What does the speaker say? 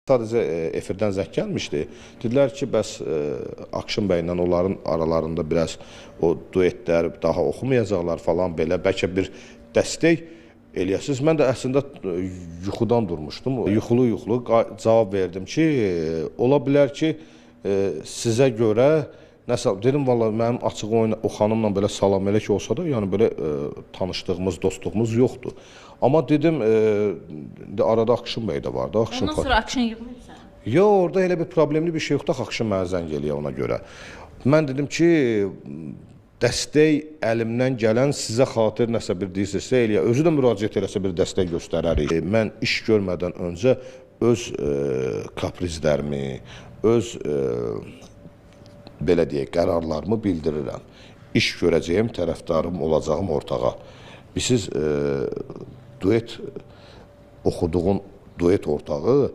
Sadəcə efirdən zəng gəlmişdi. Dedilər ki, bəs Akşin bəylə onların aralarında biraz o duetlər daha oxumayacaqlar falan belə. Bəlkə bir dəstək eləyəsiniz. Mən də əslində yuxudan durmuşdum. Yuxulu cavab verdim ki, ola bilər ki, sizə görə nəsə dedim, valla mənim açıq o xanımla belə salam elə ki olsa da, yəni belə tanışdığımız, dostluğumuz yoxdur. Amma dedim, arada Akşin bəy də vardı. Ondan sonra Akşin yığmayıbsan? Yox, orada elə bir problemli bir şey yoxdur, Akşin mənə zəng eləyə ona görə. Mən dedim ki, dəstək əlimdən gələn sizə xatir nəsə bir deyirsinizsə eləyə, özü də müraciət eləsə bir dəstək göstərərik. Mən iş görmədən öncə öz kaprizlərimi, öz belə deyək, qərarlarımı bildirirəm. İş görəcəyim, tərəfdarım olacağım ortağa. Siz duet oxuduğun duet ortağı